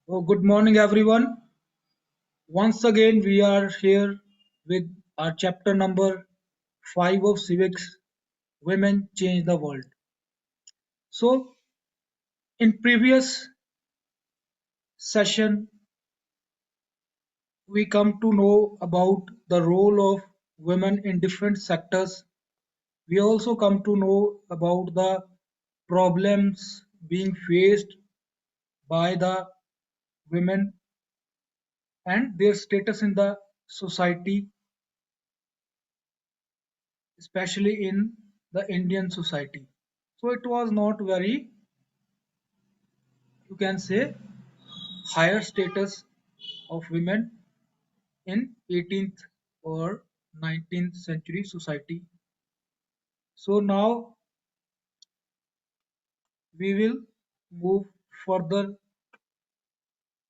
Oh, good morning, everyone. Once again, we are here with our chapter number 5 of Civics Women Change the World. So, in previous session, we come to know about the role of women in different sectors. We also come to know about the problems being faced by the women and their status in the society, especially in the Indian society. So it was not very, you can say, higher status of women in 18th or 19th century society. So now we will move further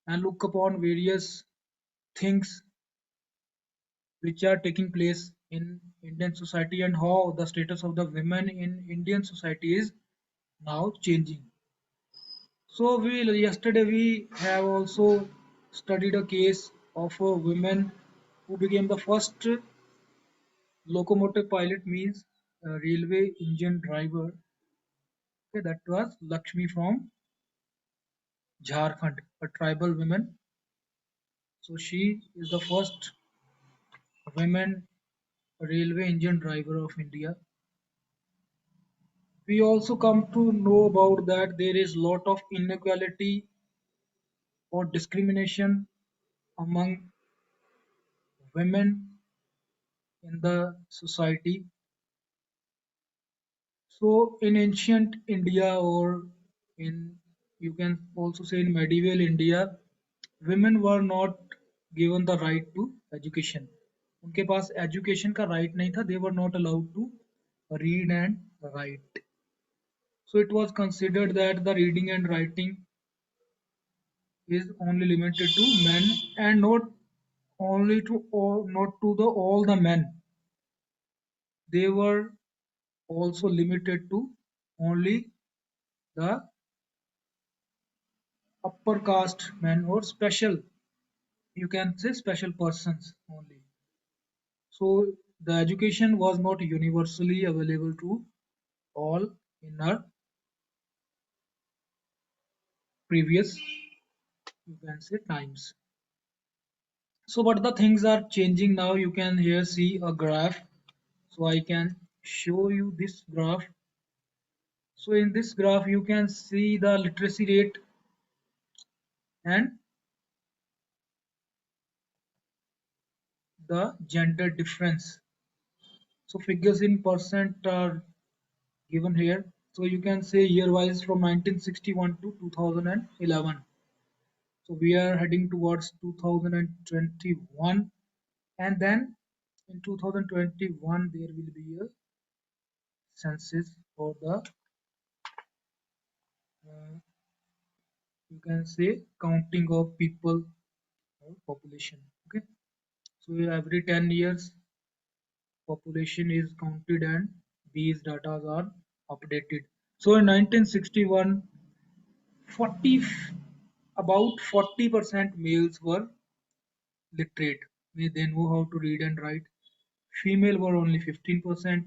and look upon various things which are taking place in Indian society and how the status of the women in Indian society is now changing. So yesterday we have also studied a case of a woman who became the first locomotive pilot, means railway engine driver. Okay, that was Lakshmi from Jharkhand, a tribal woman. So she is the first women railway engine driver of India. We also come to know about that there is lot of inequality or discrimination among women in the society. So in ancient India, or in, you can also say, in medieval India, women were not given the right to education. उनके पास education का right नहीं था. They were not allowed to read and write. So it was considered that the reading and writing is only limited to men, and not only to all, not to the all the men. They were also limited to only the upper caste men, or special, you can say, special persons only. So the education was not universally available to all in our previous, you can say, times. So but the things are changing now. You can here see a graph. So I can show you this graph. So in this graph you can see the literacy rate and the gender difference. So figures in percent are given here. So you can say year wise from 1961 to 2011. So we are heading towards 2021, and then in 2021 there will be a census for the, you can say, counting of people or population. Okay, so every 10 years population is counted and these data are updated. So in 1961, 40 about 40% males were literate. They know how to read and write. Female were only 15%.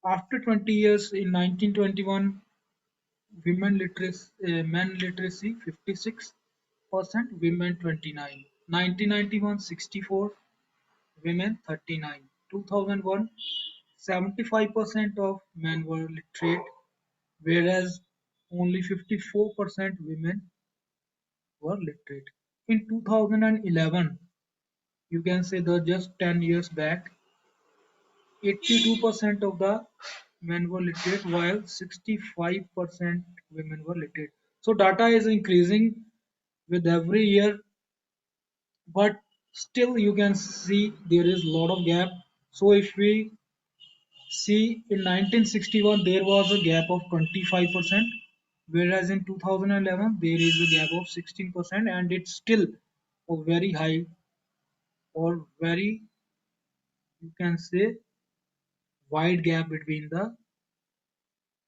After 20 years, in 1921, men literacy 56%, women 29. 1991, 64, women 39. 2001, 75% of men were literate, whereas only 54% women were literate. In 2011, you can say that just 10 years back, 82% of the men were literate while 65% women were literate. So data is increasing with every year, but still you can see there is a lot of gap. So if we see, in 1961 there was a gap of 25%, whereas in 2011 there is a gap of 16%, and it's still a very high, or very, you can say, wide gap between the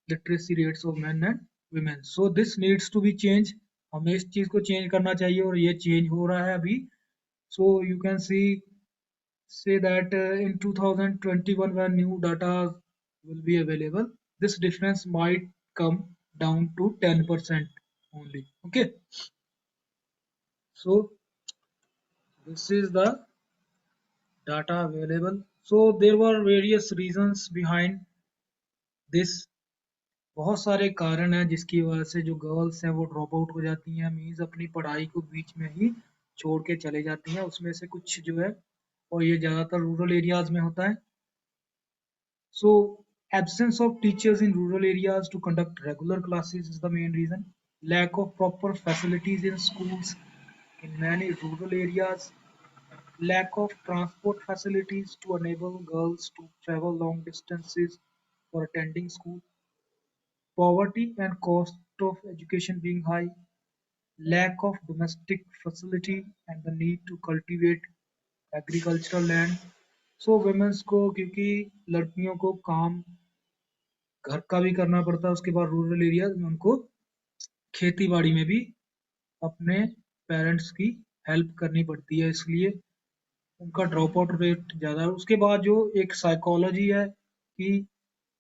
literacy rates of men and women. So this needs to be changed. हमें इस चीज को change करना चाहिए और ये change हो रहा है अभी. So you can say that in 2021 when new data will be available, this difference might come down to 10% only. Okay, so this is the data available. So there were various reasons behind this. बहुत सारे कारण हैं जिसकी वजह से जो girls हैं वो ड्रॉप आउट हो जाती हैं, मीन्स अपनी पढ़ाई को बीच में ही छोड़ के चले जाती हैं. उसमें से कुछ जो है, और ये ज़्यादातर रूरल एरियाज में होता है. So absence of teachers in rural areas to conduct regular classes is the main reason. Lack of proper facilities in schools in many rural areas. Lack of transport facilities to enable girls to travel long distances for attending school. Poverty and cost of education being high. Lack of domestic facility and the need to cultivate agricultural land. So women's को क्योंकि लड़कियों को काम घर का भी करना पड़ता है, उसके बाद रूरल एरिया में उनको खेती बाड़ी में भी अपने पेरेंट्स की हेल्प करनी पड़ती है, इसलिए उनका ड्रॉप आउट रेट ज़्यादा है. उसके बाद जो एक साइकोलॉजी है कि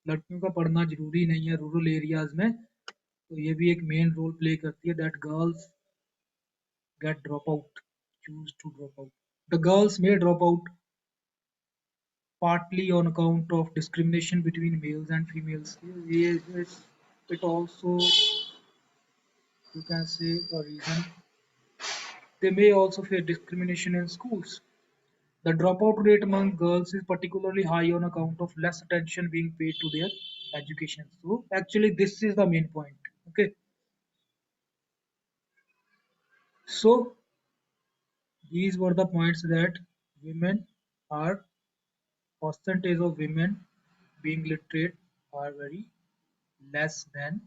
लड़कियों का पढ़ना जरूरी नहीं है रूरल एरियाज में, तो ये भी एक मेन रोल प्ले करती है that girls get drop out, choose to drop out. The girls may drop out partly on account of discrimination between males and females. It also, you can say, a reason. They may also face discrimination in schools. The dropout rate among girls is particularly high on account of less attention being paid to their education. So actually this is the main point. Okay. So these were the points that women are, percentage of women being literate are very less than